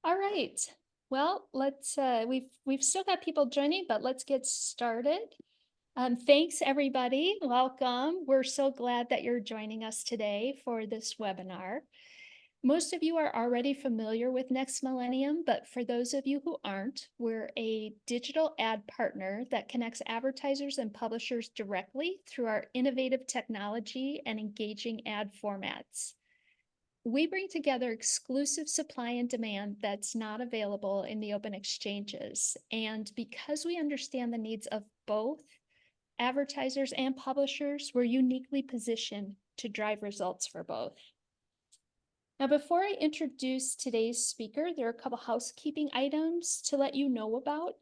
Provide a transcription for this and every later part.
All right. Well, let's we've still got people joining, but let's get started. Thanks everybody. Welcome. We're so glad that you're joining us today for this webinar. Most of you are already familiar with Next Millennium, but for those of you who aren't, we're a digital ad partner that connects advertisers and publishers directly through our innovative technology and engaging ad formats. We bring together exclusive supply and demand that's not available in the open exchanges. And because we understand the needs of both advertisers and publishers, we're uniquely positioned to drive results for both. Now, before I introduce today's speaker, there are a couple housekeeping items to let you know about.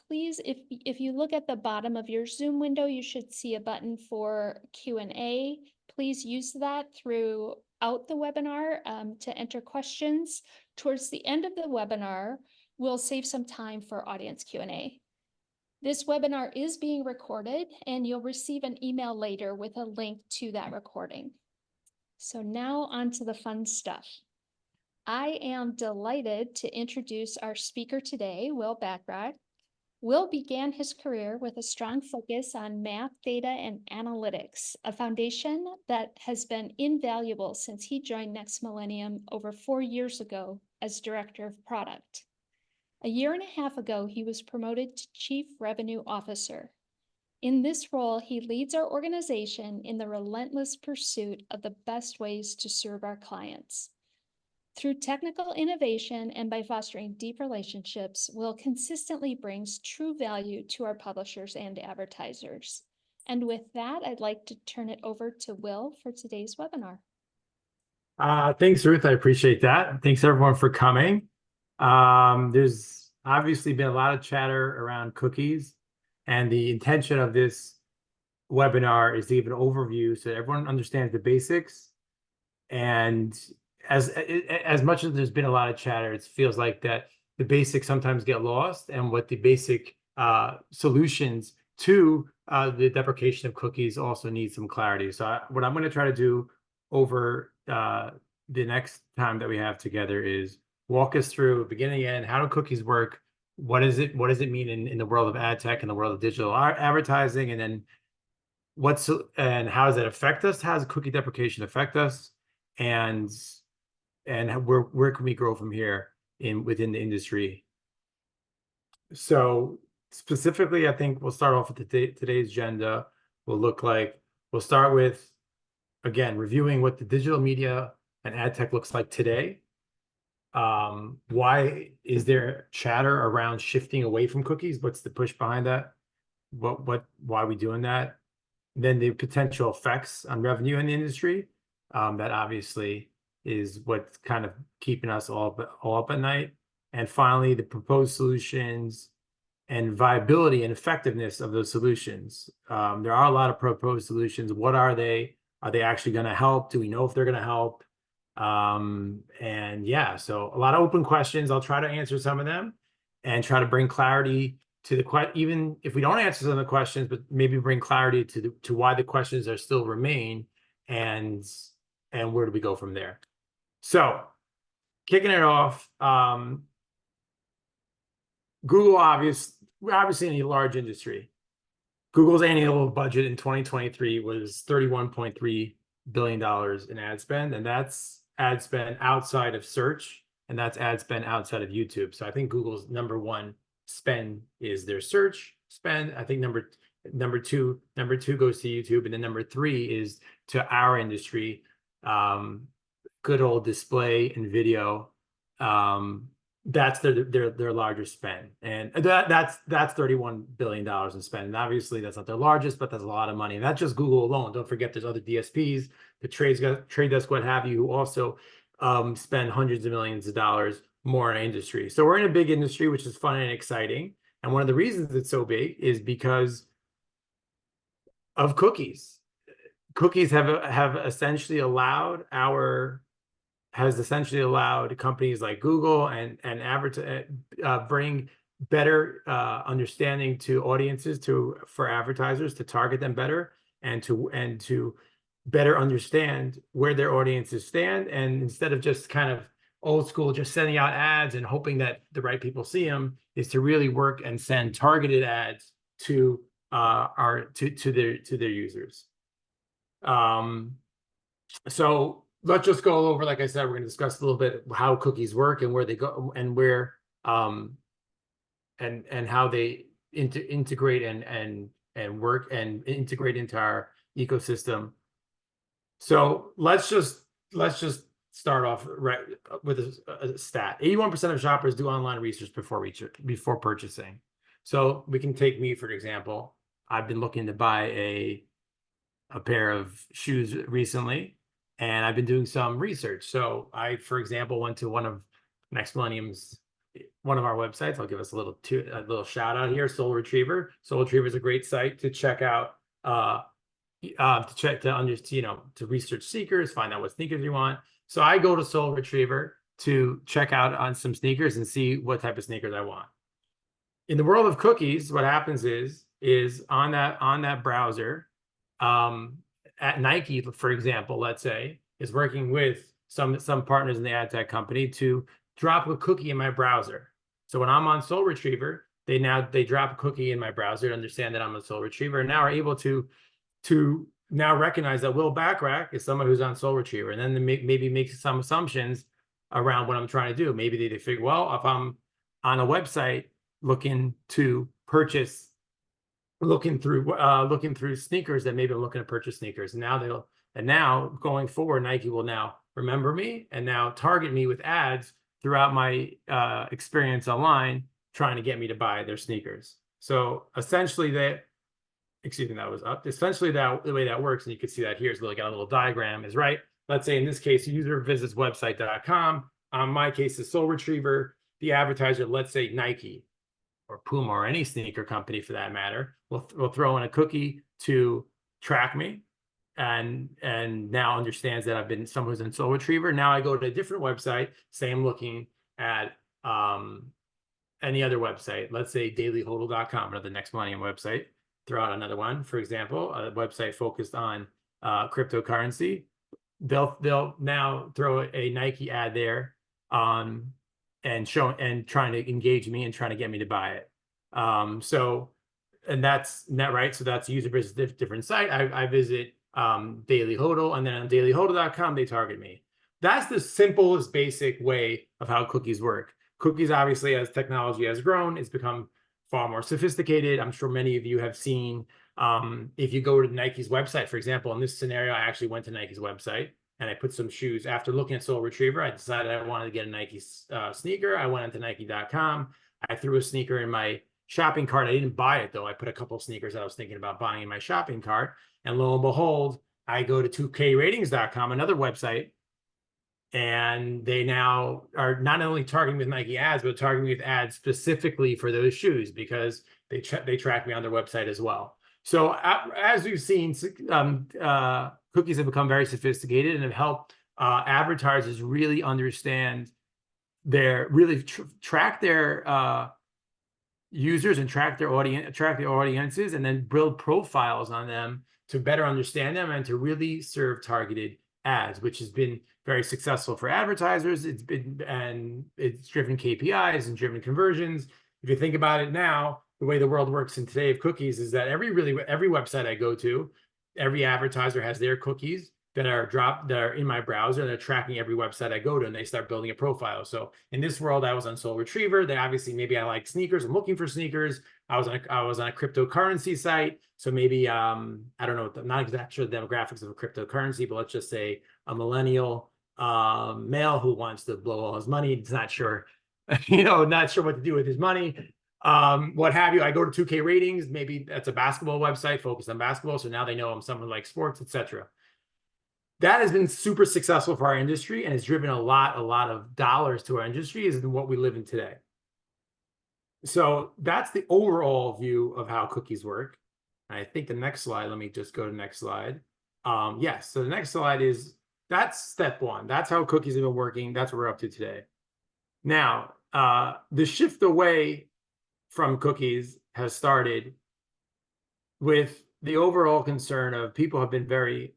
Please, if you look at the bottom of your Zoom window, you should see a button for Q&A. Please use that throughout the webinar to enter questions. Towards the end of the webinar, we'll save some time for audience Q&A. This webinar is being recorded, and you'll receive an email later with a link to that recording. So now on to the fun stuff. I am delighted to introduce our speaker today, Will Bachrach. Will began his career with a strong focus on math, data, and analytics, a foundation that has been invaluable since he joined Next Millennium over 4 years ago as Director of Product. A year and a half ago, he was promoted to Chief Revenue Officer. In this role, he leads our organization in the relentless pursuit of the best ways to serve our clients. Through technical innovation and by fostering deep relationships, Will consistently brings true value to our publishers and advertisers. And with that, I'd like to turn it over to Will for today's webinar. Thanks, Ruth. I appreciate that. Thanks, everyone, for coming. There's obviously been a lot of chatter around cookies, and the intention of this webinar is to give an overview so that everyone understands the basics. And as much as there's been a lot of chatter, it feels like that the basics sometimes get lost, and what the basic solutions to the deprecation of cookies also need some clarity. So what I'm going to try to do over the next time that we have together is walk us through beginning and end. How do cookies work? What does it mean in the world of ad tech and the world of digital advertising? And then how does that affect us? How does cookie deprecation affect us? And where can we grow from here within the industry? So specifically, I think we'll start off with today's agenda. We'll start with, again, reviewing what the digital media and ad tech looks like today. Why is there chatter around shifting away from cookies? What's the push behind that? Why are we doing that? Then the potential effects on revenue in the industry. That obviously is what's kind of keeping us all up at night. And finally, the proposed solutions and viability and effectiveness of those solutions. There are a lot of proposed solutions. What are they? Are they actually going to help? Do we know if they're going to help? And yeah, so a lot of open questions. I'll try to answer some of them and try to bring clarity to the question, even if we don't answer some of the questions, but maybe bring clarity to why the questions are still remain, and where do we go from there? So kicking it off, Google, we're obviously in a large industry. Google's annual budget in 2023 was $31.3 billion in ad spend, and that's ad spend outside of search, and that's ad spend outside of YouTube. So I think Google's number one spend is their search spend. I think number two goes to YouTube, and then number three is to our industry, good old display and video. That's their largest spend, and that's $31 billion in spend. And obviously that's not their largest, but that's a lot of money. And that's just Google alone. Don't forget there's other DSPs, the Trade Desk, what have you, who also spend hundreds of millions of dollars more in our industry. So we're in a big industry, which is fun and exciting. And one of the reasons it's so big is because of cookies. Cookies have essentially allowed companies like Google and bring better understanding to audiences, for advertisers to target them better, and to better understand where their audiences stand. And instead of just kind of old school, just sending out ads and hoping that the right people see them, is to really work and send targeted ads to their users. So let's just go over, like I said, we're going to discuss a little bit how cookies work and where they go and where and how they integrate and work and integrate into our ecosystem. So let's just start off right with a stat. 81% of shoppers do online research before purchasing. So we can take me, for example. I've been looking to buy a pair of shoes recently, and I've been doing some research. So I, for example, went to one of our websites. I'll give us a little shout out here. Soul Retriever. Soul Retriever is a great site to check out, to research sneakers, find out what sneakers you want. So I go to Soul Retriever to check out on some sneakers and see what type of sneakers I want. In the world of cookies, what happens is on that browser, at Nike, for example, let's say, is working with some partners in the ad tech company to drop a cookie in my browser. So when I'm on Soul Retriever, they drop a cookie in my browser to understand that I'm a Soul Retriever, and now are able to now recognize that Will Bachrach is someone who's on Soul Retriever, and then maybe make some assumptions around what I'm trying to do. Maybe they figure, well, if I'm on a website looking to purchase, looking through sneakers, that maybe I'm looking to purchase sneakers. And now going forward, Nike will now remember me and now target me with ads throughout my experience online, trying to get me to buy their sneakers. So essentially that was up. Essentially, the way that works, and you can see that here, is got a little diagram, is right. Let's say in this case, user visits website.com. On my case, is Soul Retriever. The advertiser, let's say Nike or Puma or any sneaker company for that matter, will throw in a cookie to track me, and now understands that I've been someone who's in Soul Retriever. Now I go to a different website, say I'm looking at any other website, let's say dailyhodl.com, another Next Millennium website. Throw out another one, for example, a website focused on cryptocurrency. They'll now throw a Nike ad there, and trying to engage me and trying to get me to buy it. And that's right. So that's user visits different site. I visit Daily Hodl, and then on dailyhodl.com they target me. That's the simplest basic way of how cookies work. Cookies, obviously, as technology has grown, it's become far more sophisticated. I'm sure many of you have seen, if you go to Nike's website, for example, in this scenario, I actually went to Nike's website and I put some shoes. After looking at Soul Retriever, I decided I wanted to get a Nike sneaker. I went into Nike.com. I threw a sneaker in my shopping cart. I didn't buy it, though. I put a couple of sneakers that I was thinking about buying in my shopping cart. And lo and behold, I go to 2kratings.com, another website, and they now are not only targeting with Nike ads, but targeting with ads specifically for those shoes, because they track me on their website as well. So as we've seen, cookies have become very sophisticated and have helped advertisers really understand track their users and track their audiences, and then build profiles on them to better understand them and to really serve targeted ads, which has been very successful for advertisers. It's driven KPIs and driven conversions. If you think about it now, the way the world works in today of cookies is that every website I go to, every advertiser has their cookies that are in my browser, and they're tracking every website I go to, and they start building a profile. So in this world, I was on Soul Retriever. They obviously, maybe I like sneakers. I'm looking for sneakers. I was on a cryptocurrency site. So maybe I don't know. I'm not exactly sure the demographics of a cryptocurrency, but let's just say a millennial male who wants to blow all his money. He's not sure, not sure what to do with his money. What have you. I go to 2K Ratings. Maybe that's a basketball website focused on basketball. So now they know I'm someone who likes sports, etc. That has been super successful for our industry, and it's driven a lot of dollars to our industry, is in what we live in today. So that's the overall view of how cookies work. I think the next slide, let me just go to the next slide. Yes, so the next slide that's step one. That's how cookies have been working. That's what we're up to today. Now, the shift away from cookies has started with the overall concern of people have been very,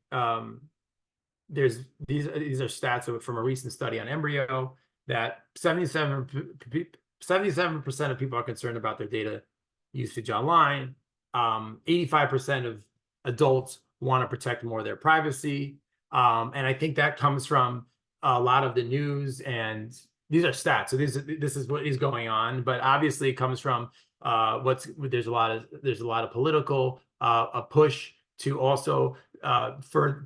these are stats from a recent study on embryo. that 77% of people are concerned about their data usage online. 85% of adults want to protect more of their privacy. And I think that comes from a lot of the news, and these are stats. So this is what is going on, but obviously it comes from there's a lot of political a push to also for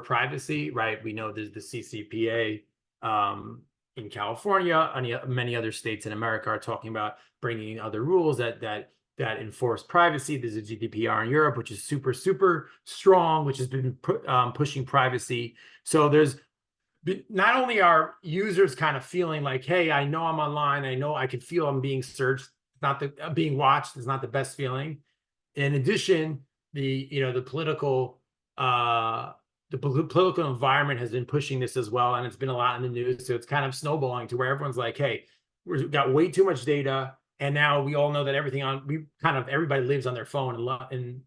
privacy, right? We know there's the CCPA in California, and many other states in America are talking about bringing other rules that enforce privacy. There's a GDPR in Europe, which is super strong, which has been pushing privacy. So there's not only are users kind of feeling like, hey, I know I'm online, I know I can feel I'm being searched, not the being watched is not the best feeling. In addition, the political environment has been pushing this as well, and it's been a lot in the news. So it's kind of snowballing to where everyone's like, hey, we've got way too much data, and now we all know that everybody lives on their phone and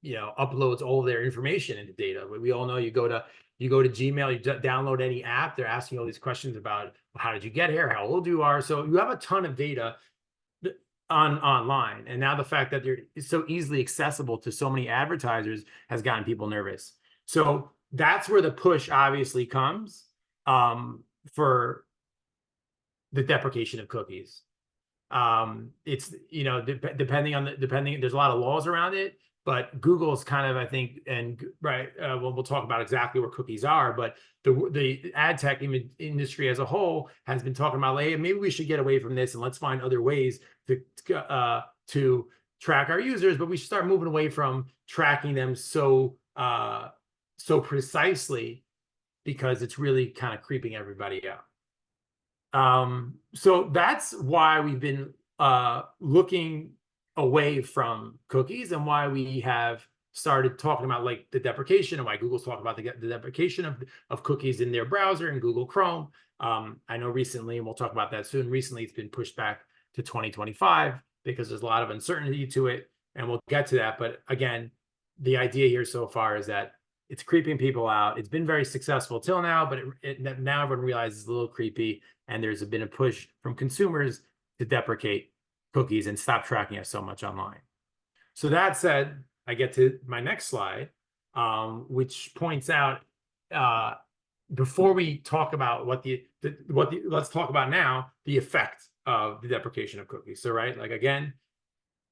uploads all of their information into data. We all know you go to Gmail, you download any app, they're asking all these questions about how did you get here, how old you are. So you have a ton of data online, and now the fact that it's so easily accessible to so many advertisers has gotten people nervous. So that's where the push obviously comes for the deprecation of cookies. It's depending, there's a lot of laws around it, but Google's kind of, I think, and right, we'll talk about exactly where cookies are, but the ad tech industry as a whole has been talking about, like, hey, maybe we should get away from this and let's find other ways to track our users, but we should start moving away from tracking them so precisely, because it's really kind of creeping everybody out. So that's why we've been looking away from cookies, and why we have started talking about like the deprecation, and why Google's talking about the deprecation of cookies in their browser and Google Chrome. I know recently, and we'll talk about that soon, recently it's been pushed back to 2025 because there's a lot of uncertainty to it, and we'll get to that. But again, the idea here so far is that it's creeping people out. It's been very successful till now, but now everyone realizes it's a little creepy, and there's been a push from consumers to deprecate cookies and stop tracking us so much online. So that said, I get to my next slide, which points out, before we talk about let's talk about now the effect of the deprecation of cookies. So, right, like, again,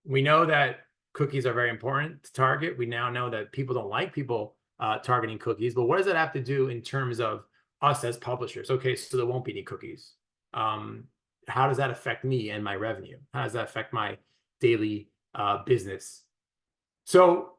we know that cookies are very important to target. We now know that people don't like people targeting cookies, but what does that have to do in terms of us as publishers? Okay, so there won't be any cookies. How does that affect me and my revenue? How does that affect my daily business? So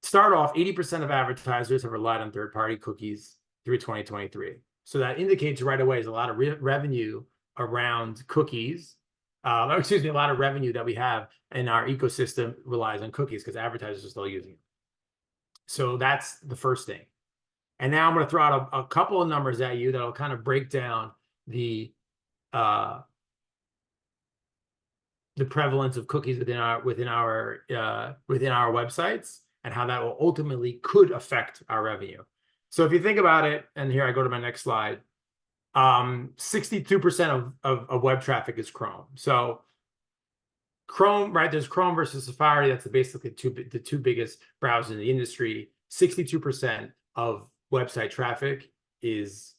start off, 80% of advertisers have relied on third-party cookies through 2023. So that indicates right away is a lot of revenue around cookies. A lot of revenue that we have in our ecosystem relies on cookies because advertisers are still using it. So that's the first thing. And now I'm going to throw out a couple of numbers at you that'll kind of break down the prevalence of cookies within our websites, and how that will ultimately could affect our revenue. So if you think about it, and here I go to my next slide, 62% of web traffic is Chrome. So Chrome, right? There's Chrome versus Safari. That's basically the two biggest browsers in the industry. 62% of website traffic is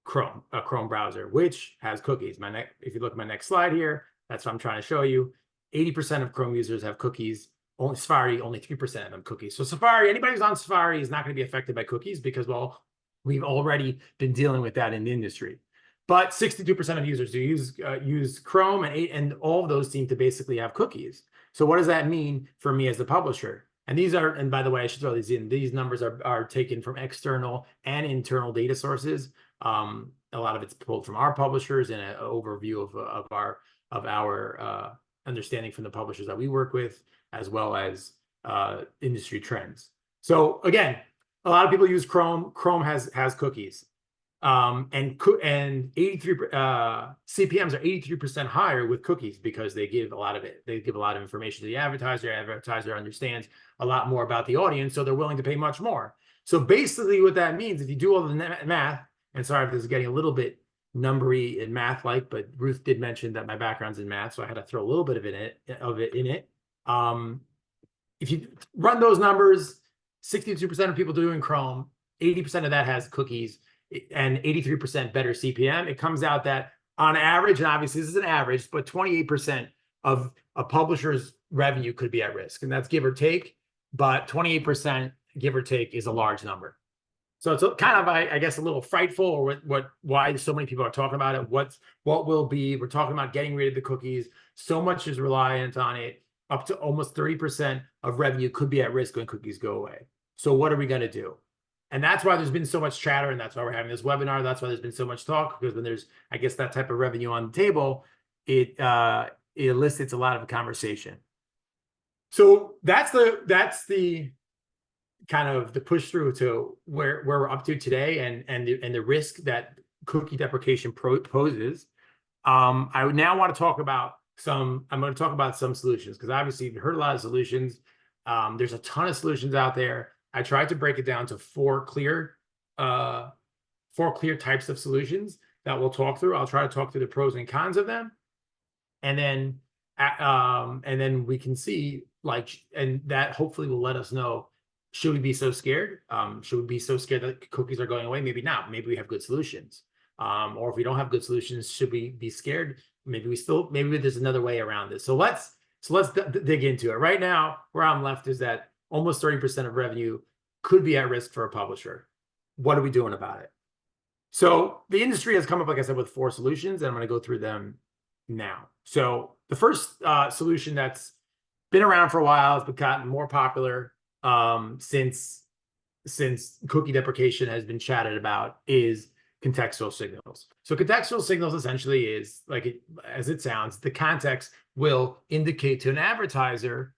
Chrome, a Chrome browser, which has cookies. If you look at my next slide here, that's what I'm trying to show you. 80% of Chrome users have cookies. Only Safari, only 3% of them cookies. So Safari, anybody who's on Safari is not going to be affected by cookies because, well, we've already been dealing with that in the industry. But 62% of users do use Chrome, and all of those seem to basically have cookies. So what does that mean for me as the publisher? And these are, and by the way, I should throw these in. These numbers are taken from external and internal data sources. A lot of it's pulled from our publishers and an overview of our understanding from the publishers that we work with, as well as industry trends. So again, a lot of people use Chrome. Chrome has cookies, and 83 CPMs are 83% higher with cookies because they give a lot of information to the advertiser. Advertiser understands a lot more about the audience, so they're willing to pay much more. So basically, what that means, if you do all the math And sorry if this is getting a little bit numbery and math-like, but Ruth did mention that my background's in math, so I had to throw a little bit of it in it. If you run those numbers, 62% of people doing Chrome, 80% of that has cookies, and 83% better CPM. It comes out that on average, and obviously this is an average, but 28% of a publisher's revenue could be at risk, and that's give or take, but 28% give or take is a large number. So it's kind of, I guess, a little frightful, or why so many people are talking about it. What will be? We're talking about getting rid of the cookies. So much is reliant on it. Up to almost 30% of revenue could be at risk when cookies go away. So what are we going to do? And that's why there's been so much chatter, and that's why we're having this webinar. That's why there's been so much talk, because when there's, I guess, that type of revenue on the table, it elicits a lot of conversation. So that's the kind of the push through to where we're up to today, and the risk that cookie deprecation poses. I would now want to talk about I'm going to talk about some solutions, because obviously you've heard a lot of solutions. There's a ton of solutions out there. I tried to break it down to four clear types of solutions that we'll talk through. I'll try to talk through the pros and cons of them, and then we can see, like, and that hopefully will let us know, should we be so scared? Should we be so scared that cookies are going away? Maybe not. Maybe we have good solutions. Or if we don't have good solutions, should we be scared? Maybe there's another way around this. So let's dig into it. Right now, where I'm left is that almost 30% of revenue could be at risk for a publisher. What are we doing about it? So the industry has come up, like I said, with 4 solutions, and I'm going to go through them now. So the first solution that's been around for a while, has gotten more popular since cookie deprecation has been chatted about, is contextual signals. So contextual signals essentially is, like as it sounds, the context will indicate to an advertiser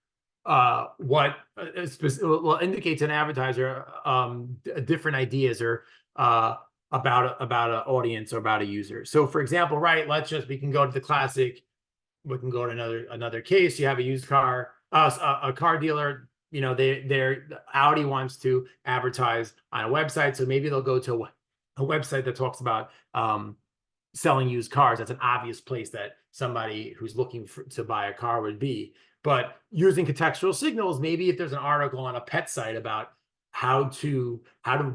different ideas or about an audience or about a user. So for example, right, we can go to the classic. We can go to another case. You have a used car, a car dealer. You know, Audi wants to advertise on a website, so maybe they'll go to a website that talks about selling used cars. That's an obvious place that somebody who's looking to buy a car would be. But using contextual signals, maybe if there's an article on a pet site about how to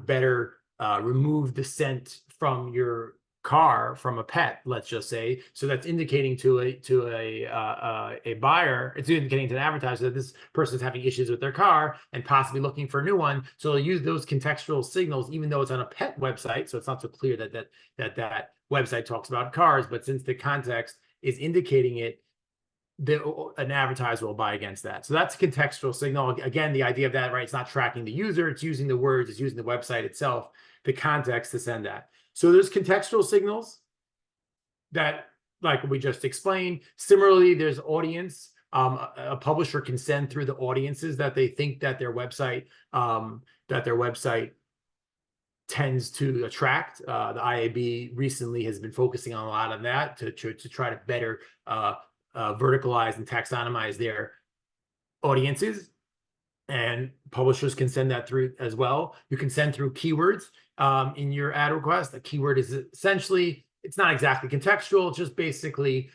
better remove the scent from your car from a pet, let's just say, so that's indicating to a buyer, it's indicating to an advertiser that this person's having issues with their car and possibly looking for a new one. So they'll use those contextual signals, even though it's on a pet website, so it's not so clear that website talks about cars, but since the context is indicating it, an advertiser will buy against that. So that's a contextual signal. Again, the idea of that, right, it's not tracking the user, it's using the words, it's using the website itself, the context to send that. So there's contextual signals that, like we just explained. Similarly, there's audience. A publisher can send through the audiences that they think that their website tends to attract. The IAB recently has been focusing on a lot of that to try to better verticalize and taxonomize their audiences. And publishers can send that through as well. You can send through keywords in your ad request. A keyword is essentially, it's not exactly contextual, it's just basically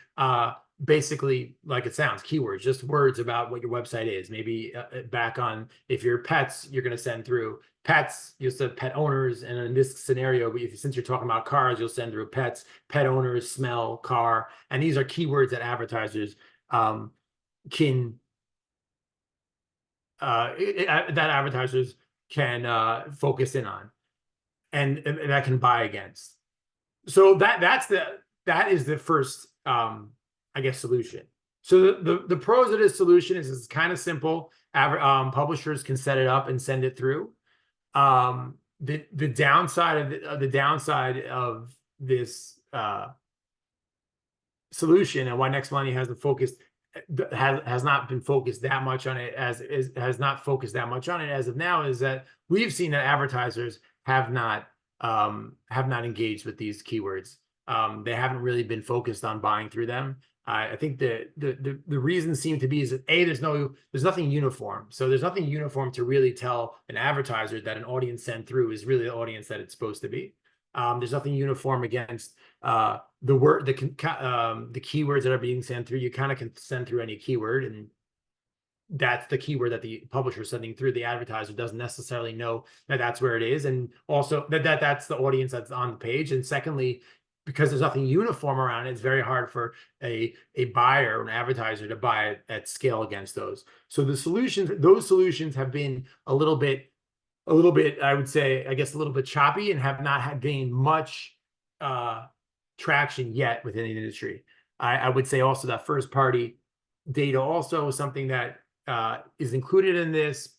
like it sounds, keywords, just words about what your website is. Maybe back on, if you're pets, you're going to send through pets, you'll send pet owners. And in this scenario, since you're talking about cars, you'll send through pets, pet owners, smell, car. And these are keywords that advertisers can focus in on and that can buy against. So that is the first I guess solution. So the pros of this solution is it's kind of simple. Publishers can set it up and send it through. The downside of this solution, and why Next Millennium has not been focused that much on it as of now, is that we've seen that advertisers have not engaged with these keywords. They haven't really been focused on buying through them. I think the reason seemed to be is that there's nothing uniform. So there's nothing uniform to really tell an advertiser that an audience sent through is really the audience that it's supposed to be. There's nothing uniform against the word, the keywords that are being sent through. You kind of can send through any keyword, and that's the keyword that the publisher is sending through. The advertiser doesn't necessarily know that that's where it is, and also that's the audience that's on the page. And secondly, because there's nothing uniform around it, it's very hard for a buyer or an advertiser to buy it at scale against those. So those solutions have been a little bit, I would say, I guess, a little bit choppy, and have not had gained much traction yet within the industry. I would say also that first party data also is something that is included in this.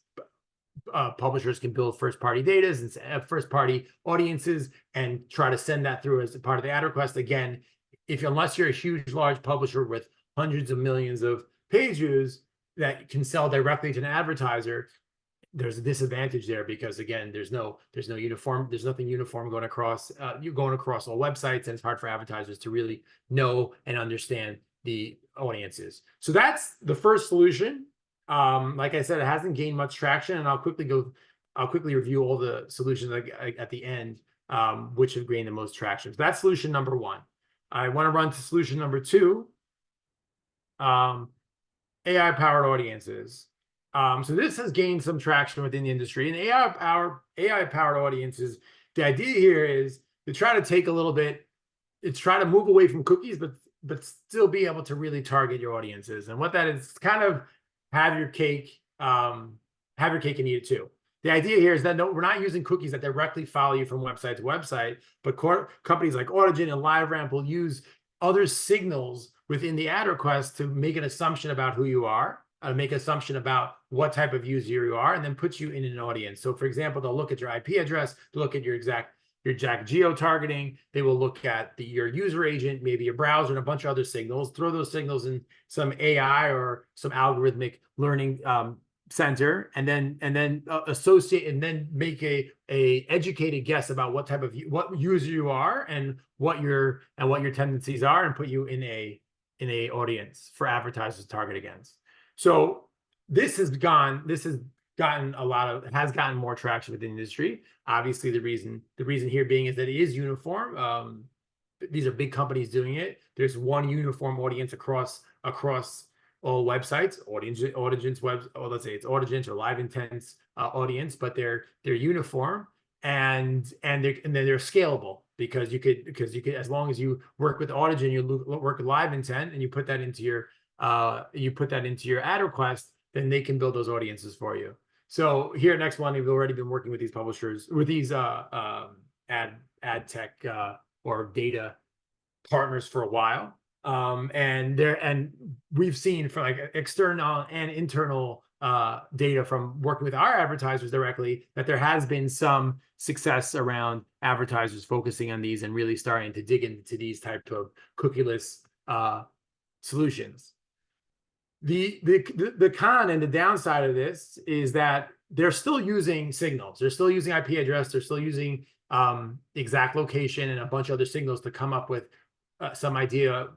Publishers can build first party data and first party audiences and try to send that through as a part of the ad request. Again, unless you're a huge, large publisher with hundreds of millions of page views that can sell directly to an advertiser, there's a disadvantage there, because again, there's nothing uniform going across you're going across all websites, and it's hard for advertisers to really know and understand the audiences. So that's the first solution. Like I said, it hasn't gained much traction, and I'll quickly review all the solutions at the end, which have gained the most traction. So that's solution number one. I want to run to solution number two, AI-powered audiences. So this has gained some traction within the industry, and AI-powered audiences. The idea here is to try to take a little bit, it's try to move away from cookies, but still be able to really target your audiences. And what that is, kind of have your cake and eat it too. The idea here is that we're not using cookies that directly follow you from website to website, but companies like Audigen and LiveRamp will use other signals within the ad request to make an assumption about who you are, make an assumption about what type of user you are, and then put you in an audience. So for example, they'll look at your IP address, they'll look at your exact geo-targeting, they will look at your user agent, maybe your browser, and a bunch of other signals, throw those signals in some AI or some algorithmic learning center, and then associate, and then make a educated guess about what user you are, and what your tendencies are, and put you in a audience for advertisers to target against. So this has gotten more traction within the industry. Obviously, the reason here being is that it is uniform. These are big companies doing it. There's one uniform audience across all websites. Audience web, or let's say it's Audience or Live Intent's audience, but they're uniform, and they're scalable, because you could, as long as you work with Audigen, you work with Live Intent, and you put that into your ad request, then they can build those audiences for you. So here at Next Millennium, we've already been working with these publishers, with these ad tech or data partners for a while. And we've seen from like external and internal data from working with our advertisers directly, that there has been some success around advertisers focusing on these and really starting to dig into these type of cookieless solutions. The con and the downside of this is that they're still using signals. They're still using IP address. They're still using exact location and a bunch of other signals to come up with some idea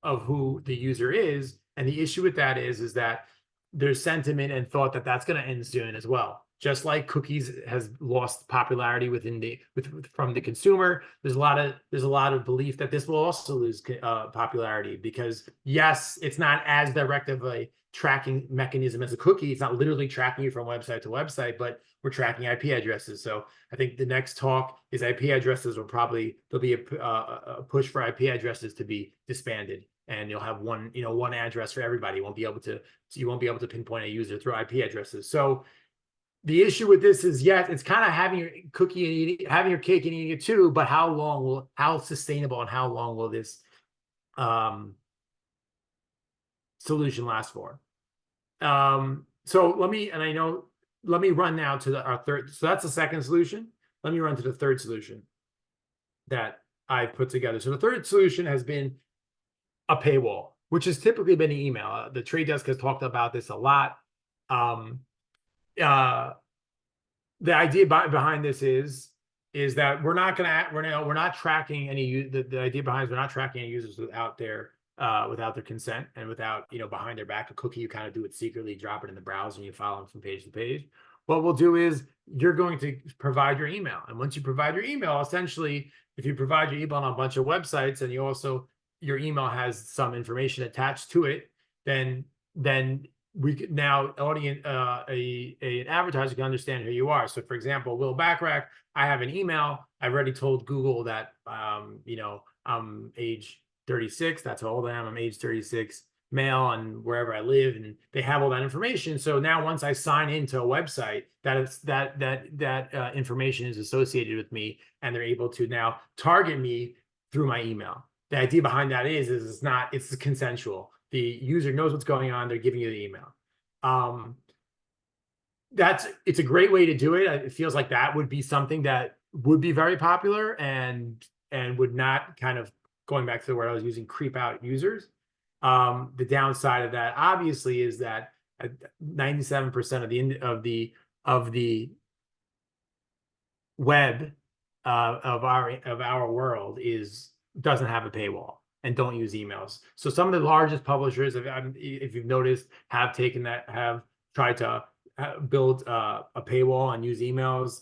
of who the user is. And the issue with that is that there's sentiment and thought that that's going to end soon as well. Just like cookies has lost popularity from the consumer, there's a lot of belief that this will also lose popularity, because yes, it's not as direct of a tracking mechanism as a cookie. It's not literally tracking you from website to website, but we're tracking IP addresses. So I think the next talk is IP addresses there'll be a push for IP addresses to be disbanded, and you'll have one address for everybody. You won't be able to pinpoint a user through IP addresses. So the issue with this is, yes, it's kind of having your cake and eating it too, but how sustainable and how long will this solution last for? So let me run now to our third. So that's the second solution. Let me run to the third solution that I've put together. So the third solution has been a paywall, which has typically been email. The Trade Desk has talked about this a lot. The idea behind this is that we're not tracking any. The idea behind is we're not tracking any users without their consent, and without behind their back. A cookie, you kind of do it secretly, drop it in the browser, and you follow them from page to page. what we'll do is you're going to provide your email. And once you provide your email, essentially, if you provide your email on a bunch of websites and you also, your email has some information attached to it, then we could now an advertiser can understand who you are. So for example, Will Bachrach, I have an email. I've already told Google that, I'm age 36. That's how old I am. I'm age 36, male, and wherever I live, and they have all that information. So now once I sign into a website, that information is associated with me, and they're able to now target me through my email. The idea behind that is it's consensual. The user knows what's going on. They're giving you the email. It's a great way to do it. It feels like that would be something that would be very popular and would not, kind of going back to the word I was using, creep out users. The downside of that obviously is that 97% of the web of our world doesn't have a paywall and don't use emails. So some of the largest publishers, if you've noticed, have tried to build a paywall and use emails.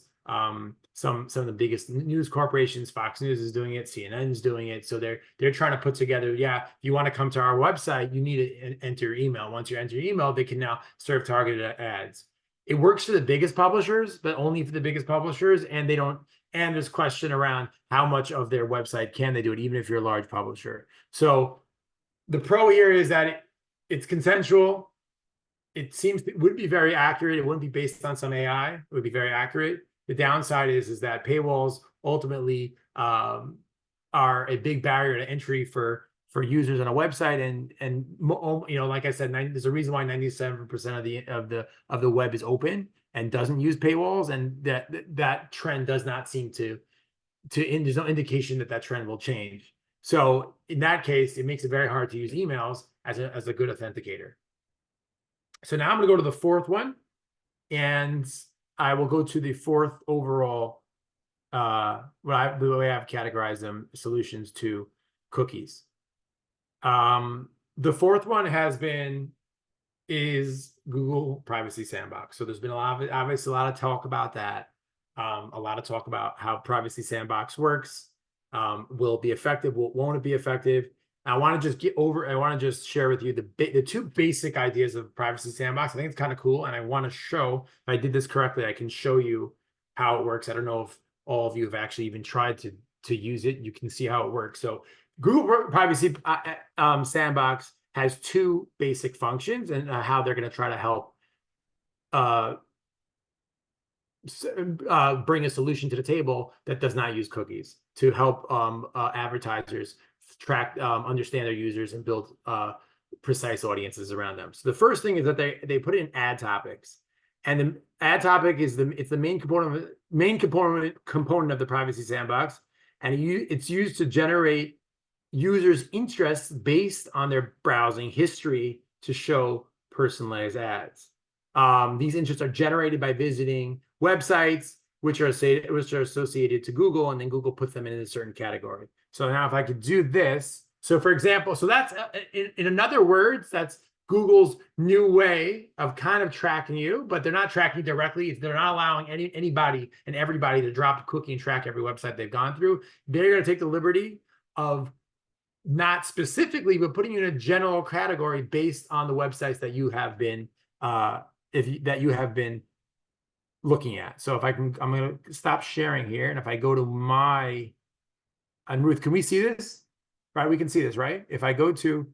Some of the biggest news corporations, Fox News is doing it, CNN's doing it. So they're trying to put together, if you want to come to our website, you need to enter your email. Once you enter your email, they can now serve targeted ads. It works for the biggest publishers, but only for the biggest publishers, and there's question around how much of their website can they do it, even if you're a large publisher. So the pro here is that it's consensual. It would be very accurate. It wouldn't be based on some AI. It would be very accurate. The downside is that paywalls ultimately are a big barrier to entry for users on a website, and like I said, there's a reason why 97% of the web is open and doesn't use paywalls, and that trend does not seem to there's no indication that trend will change. So in that case, it makes it very hard to use emails as a good authenticator. So now I'm going to go to the fourth one, and I will go to the fourth overall, the way I've categorized them, solutions to cookies. The fourth one is Google Privacy Sandbox. So there's been obviously a lot of talk about that. A lot of talk about how Privacy Sandbox works. Will it be effective? Won't it be effective? I want to just share with you the two basic ideas of Privacy Sandbox. I think it's kind of cool, and I want to show, if I did this correctly, I can show you how it works. I don't know if all of you have actually even tried to use it. You can see how it works. So Google Privacy Sandbox has two basic functions, and how they're going to try to help bring a solution to the table that does not use cookies, to help advertisers track, understand their users, and build precise audiences around them. So the first thing is that they put in ad topics, and the ad topic is the main component of the Privacy Sandbox, and it's used to generate users' interests based on their browsing history to show personalized ads. These interests are generated by visiting websites which are associated to Google, and then Google puts them in a certain category. So now if I could do this, so for example, so that's in other words, that's Google's new way of kind of tracking you, but they're not tracking you directly. They're not allowing anybody and everybody to drop a cookie and track every website they've gone through. They're going to take the liberty of not specifically, but putting you in a general category based on the websites that you have been looking at. So I'm going to stop sharing here, and if I go to and Ruth, can we see this? Right, we can see this, right? If I go to,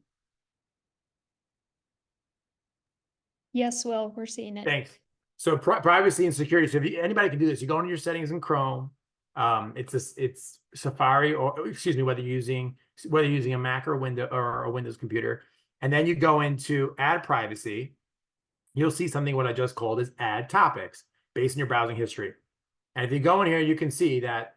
Yes, Will, we're seeing it. thanks. So privacy and security. So anybody can do this. You go into your settings in Chrome. It's Safari, or excuse me, whether you're using a Mac or a Windows computer, and then you go into Ad Privacy. You'll see something what I just called is Ad Topics, based on your browsing history. And if you go in here, you can see that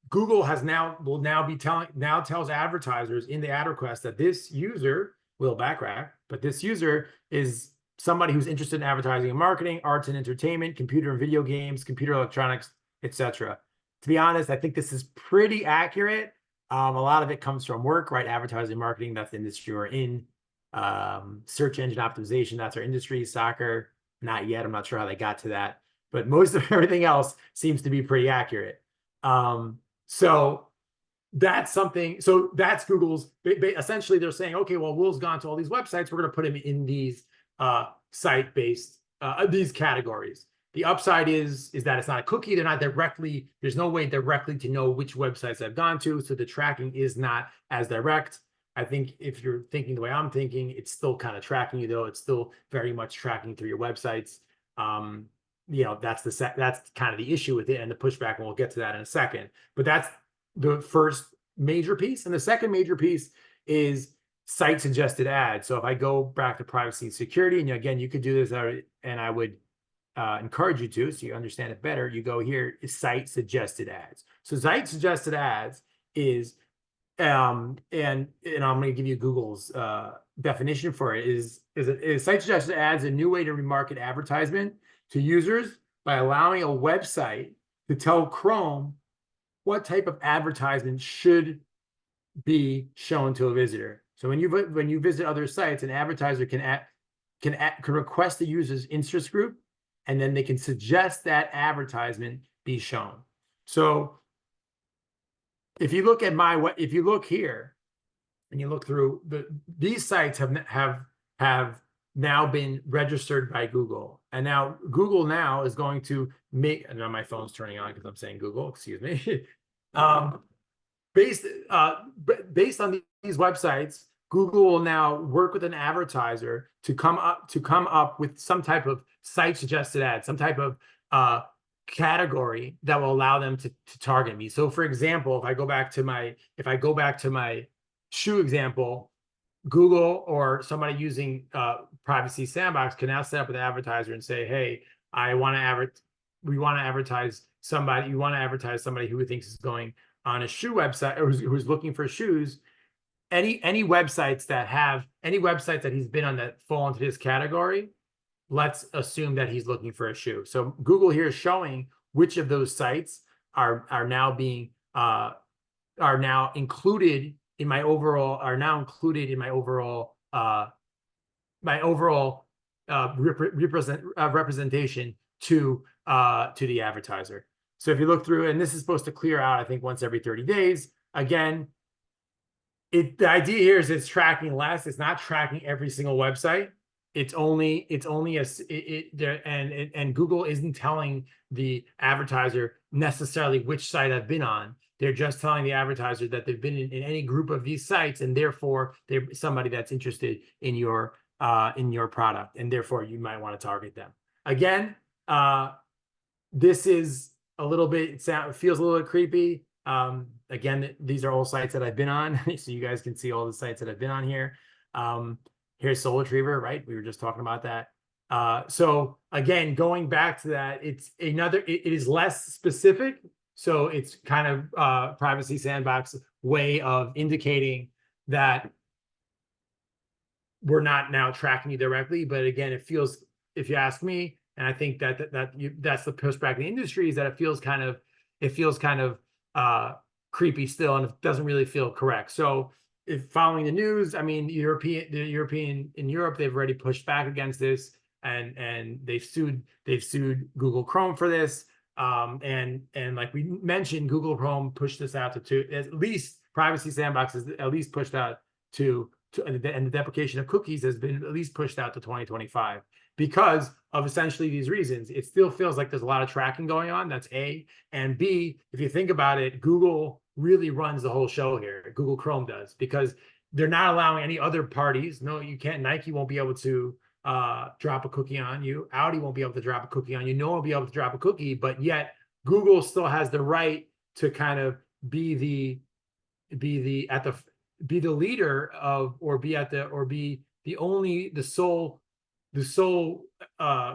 Google tells advertisers in the ad request that this user, Will Bachrach, but this user is somebody who's interested in advertising and marketing, arts and entertainment, computer and video games, computer electronics, etc. To be honest, I think this is pretty accurate. A lot of it comes from work, right? Advertising, marketing, that's the industry we're in. Search engine optimization, that's our industry. Soccer, Not yet. I'm not sure how they got to that, but most of everything else seems to be pretty accurate. So that's something. So that's Google's. Essentially, they're saying, okay, well, Will's gone to all these websites. We're going to put him in these site-based these categories. The upside is that it's not a cookie. They're not directly. There's no way directly to know which websites I've gone to. So the tracking is not as direct. I think if you're thinking the way I'm thinking, it's still kind of tracking you, though. It's still very much tracking through your websites. That's kind of the issue with it and the pushback, and we'll get to that in a second. But that's the first major piece. And the second major piece is site suggested ads. So if I go back to privacy and security, and again, you could do this, and I would encourage you to, so you understand it better. You go here is site suggested ads. So site suggested ads is and I'm going to give you Google's definition for it is site suggested ads a new way to remarket advertisement to users by allowing a website to tell Chrome what type of advertisement should be shown to a visitor. So when you visit other sites, an advertiser can request the user's interest group, and then they can suggest that advertisement be shown. So if you look here and you look through these sites have now been registered by Google, and now Google now is going to make. And now my phone's turning on because I'm saying Google. Excuse me. Based on these websites, Google will now work with an advertiser to come up with some type of site suggested ad, some type of category that will allow them to target me. So for example, if I go back to my shoe example, Google or somebody using Privacy Sandbox can now set up an advertiser and say, hey, we want to advertise somebody who thinks is going on a shoe website or who's looking for shoes. Any websites that he's been on that fall into this category, let's assume that he's looking for a shoe. So Google here is showing which of those sites are now included in my overall representation to the advertiser. So if you look through, and this is supposed to clear out, I think once every 30 days. Again, the idea here is it's tracking less. It's not tracking every single website. And Google isn't telling the advertiser necessarily which site I've been on. They're just telling the advertiser that they've been in any group of these sites, and therefore they're somebody that's interested in your product, and therefore you might want to target them. Again, this is a little bit. It feels a little bit creepy. Again, these are all sites that I've been on, so you guys can see all the sites that I've been on here. Here's Soul Retriever, right? We were just talking about that. So again, going back to that, it is less specific. So it's kind of Privacy Sandbox way of indicating that we're not now tracking you directly. But again, it feels, if you ask me, and I think that's the pushback in the industry, is that it feels kind of creepy still, and it doesn't really feel correct. So if following the news, I mean, in Europe, they've already pushed back against this, and they've sued Google Chrome for this. And like we mentioned, Google Chrome pushed this out to at least Privacy Sandbox is at least pushed out to and the deprecation of cookies has been at least pushed out to 2025 because of essentially these reasons. It still feels like there's a lot of tracking going on. That's A. And B, if you think about it, Google really runs the whole show here. Google Chrome does, because they're not allowing any other parties. No, you can't. Nike won't be able to drop a cookie on you. Audi won't be able to drop a cookie on you. No one will be able to drop a cookie, but yet Google still has the right to kind of be the leader of, or be the sole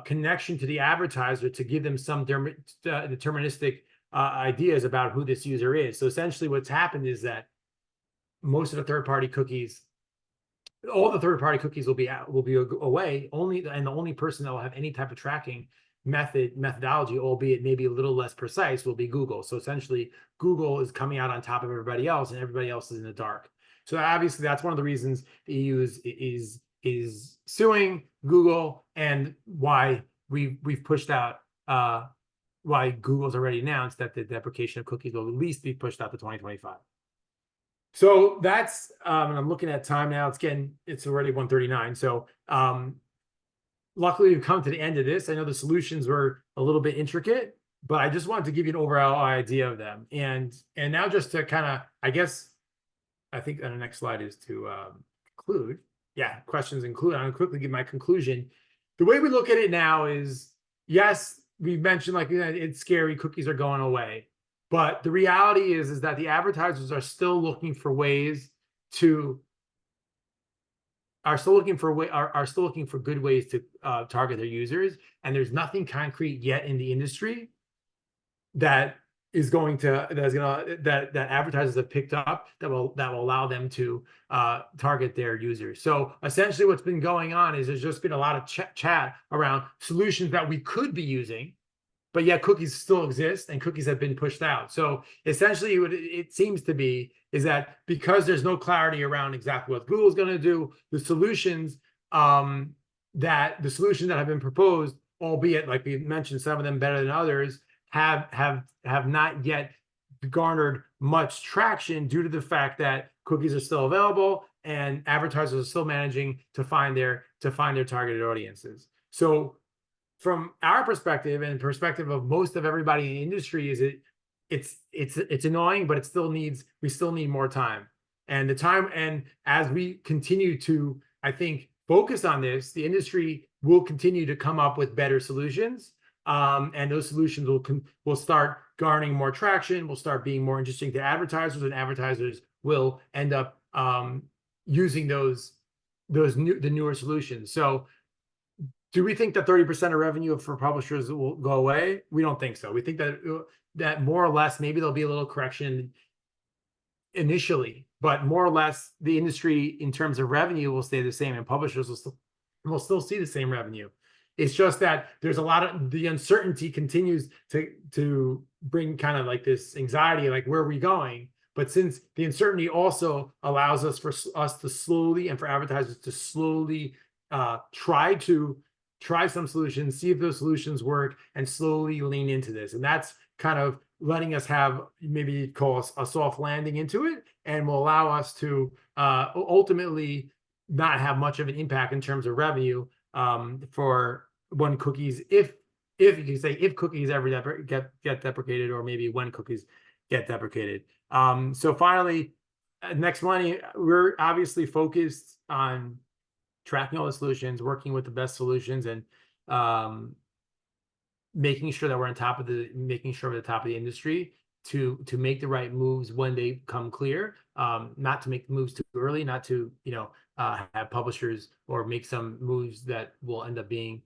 connection to the advertiser to give them some deterministic ideas about who this user is. So essentially what's happened is that most of the third-party cookies, all the third-party cookies will be away, and the only person that will have any type of tracking methodology, albeit maybe a little less precise, will be Google. So essentially Google is coming out on top of everybody else, and everybody else is in the dark. So obviously that's one of the reasons the EU is suing Google, and why we've pushed out why Google's already announced that the deprecation of cookies will at least be pushed out to 2025. So that's and I'm looking at time now. It's already 1:39. So luckily we've come to the end of this. I know the solutions were a little bit intricate, but I just wanted to give you an overall idea of them. And now just to kind of, I guess, I think on the next slide is to conclude. Yeah, questions include. I'm going to quickly give my conclusion. The way we look at it now is, yes, we mentioned like it's scary, cookies are going away. But the reality is that the advertisers are still looking for ways to are still looking for good ways to target their users, and there's nothing concrete yet in the industry that advertisers have picked up that will allow them to target their users. So essentially what's been going on is there's just been a lot of chat around solutions that we could be using, but yet cookies still exist and cookies have been pushed out. So essentially what it seems to be is that because there's no clarity around exactly what Google's going to do, the solutions that have been proposed, albeit like we mentioned, some of them better than others, have not yet garnered much traction due to the fact that cookies are still available and advertisers are still managing to find their targeted audiences. So from our perspective and perspective of most of everybody in the industry, it's annoying, but we still need more time. And as we continue to, I think, focus on this, the industry will continue to come up with better solutions. And those solutions will start garnering more traction, will start being more interesting to advertisers, and advertisers will end up using the newer solutions. So do we think that 30% of revenue for publishers will go away? We don't think so. We think that more or less, maybe there'll be a little correction initially, but more or less the industry in terms of revenue will stay the same, and publishers will still see the same revenue. It's just that there's a lot of the uncertainty continues to bring kind of like this anxiety, like where are we going? But since the uncertainty also allows us to slowly, and for advertisers to slowly try some solutions, see if those solutions work, and slowly lean into this. And that's kind of letting us have maybe call a soft landing into it, and will allow us to ultimately not have much of an impact in terms of revenue for when cookies, if you can say if cookies ever get deprecated, or maybe when cookies get deprecated. So finally, Next Millennium, we're obviously focused on tracking all the solutions, working with the best solutions, and making sure that we're we're at the top of the industry to make the right moves when they come clear, not to make moves too early, not to have publishers or make some moves that will end up being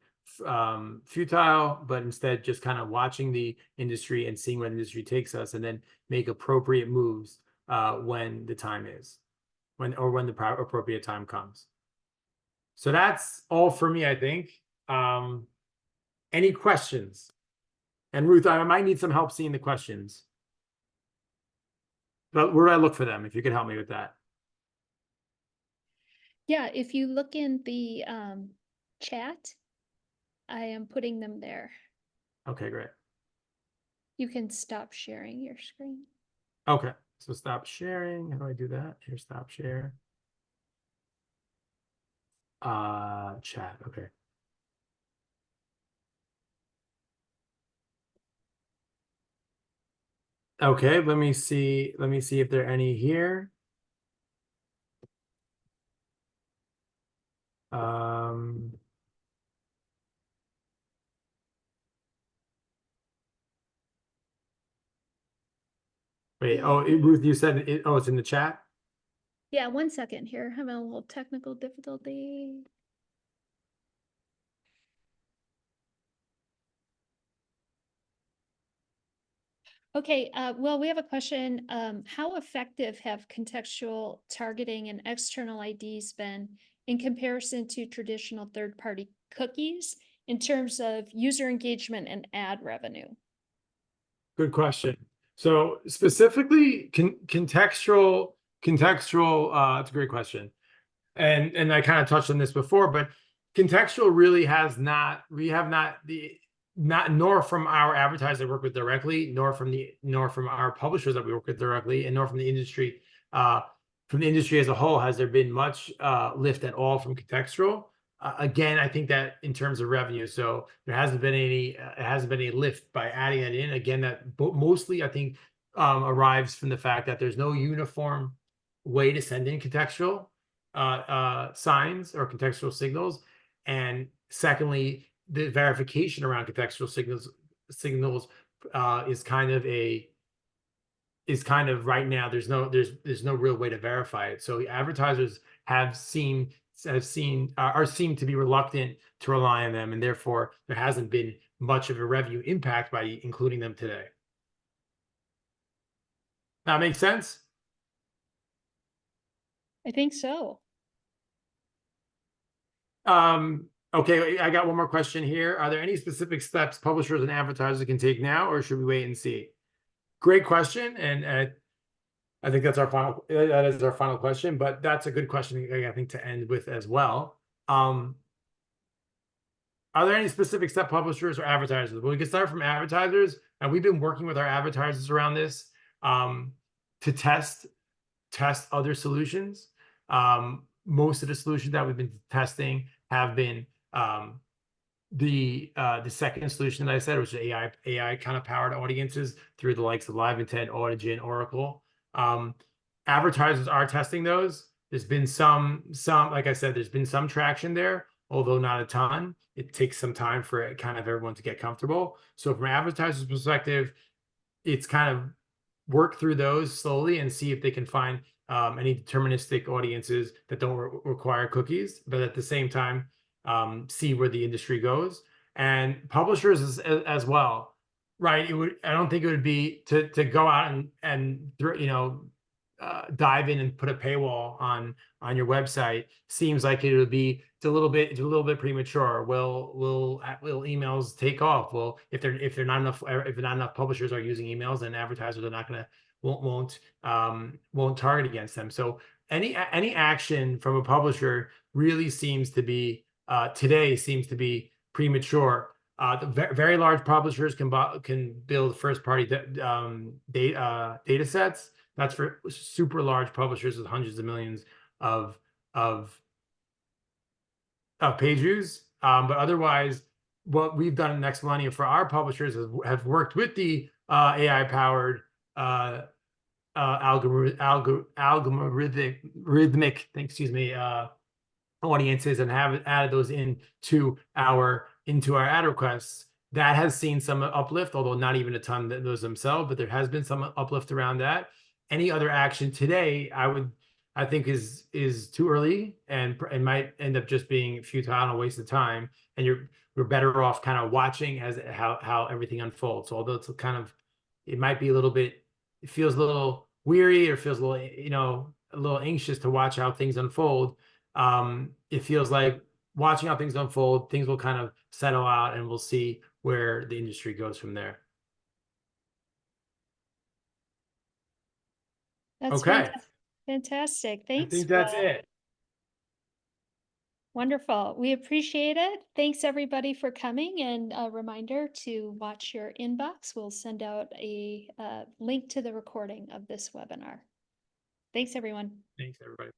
futile, but instead just kind of watching the industry and seeing where the industry takes us, and then make appropriate moves when the time is, when the appropriate time comes. So that's all for me, I think. Any questions? And Ruth, I might need some help seeing the questions. But where do I look for them? If you could help me with that. Yeah, if you look in the chat, I am putting them there. Okay, great. You can stop sharing your screen. Okay, so stop sharing. How do I do that? Here, stop share. Chat, okay. Okay, let me see if there are any here. Wait, Ruth, you said it's in the chat? Yeah, 1 second here. Having a little technical difficulty. Okay, well, we have a question. How effective have contextual targeting and external IDs been in comparison to traditional third-party cookies in terms of user engagement and ad revenue? Good question. So specifically contextual, it's a great question. And I kind of touched on this before, but contextual really has not, we have not nor from our advertisers that work with directly, nor from our publishers that we work with directly, and nor from the industry. From the industry as a whole, has there been much lift at all from contextual? Again, I think that in terms of revenue, so there hasn't been any lift by adding that in. Again, that mostly I think arrives from the fact that there's no uniform way to send in contextual signs or contextual signals, and secondly, the verification around contextual signals is kind of right now there's no real way to verify it. So advertisers are seem to be reluctant to rely on them, and therefore there hasn't been much of a revenue impact by including them today. That makes sense? I think so. Okay, I got one more question here. Are there any specific steps publishers and advertisers can take now, or should we wait and see? Great question, and I think that is our final question, but that's a good question, I think, to end with as well. Are there any specific step publishers or advertisers? Well, we can start from advertisers, and we've been working with our advertisers around this to test other solutions. Most of the solutions that we've been testing have been the second solution that I said, which is AI kind of powered audiences through the likes of LiveIntent, Audigen, Oracle. Advertisers are testing those. There's been some, like I said, there's been some traction there, although not a ton. It takes some time for kind of everyone to get comfortable. So from an advertiser's perspective, it's kind of work through those slowly and see if they can find any deterministic audiences that don't require cookies, but at the same time, see where the industry goes, and publishers as well, right? I don't think it would be to go out and dive in and put a paywall on your website. Seems like it would be it's a little bit premature. Will emails take off? Well, if not enough publishers are using emails, then advertisers are not going to won't target against them. So any action from a publisher really seems to be today premature. The very large publishers can build first-party data sets. That's for super large publishers with hundreds of millions of page views. But otherwise, what we've done in Next Millennium for our publishers have worked with the AI-powered algorithmic audiences, and have added those into our ad requests. That has seen some uplift, although not even a ton those themselves, but there has been some uplift around that. Any other action today, I think is too early and might end up just being futile and a waste of time. And we're better off kind of watching how everything unfolds. So although it might be a little bit, it feels a little weary, or feels a little, a little anxious to watch how things unfold. It feels like watching how things unfold, things will kind of settle out, and we'll see where the industry goes from there. That's okay. Fantastic. I Thanks. think that's it. Wonderful. We appreciate it. Thanks everybody for coming, and a reminder to watch your inbox. We'll send out a link to the recording of this webinar. Thanks everyone. Thanks everybody.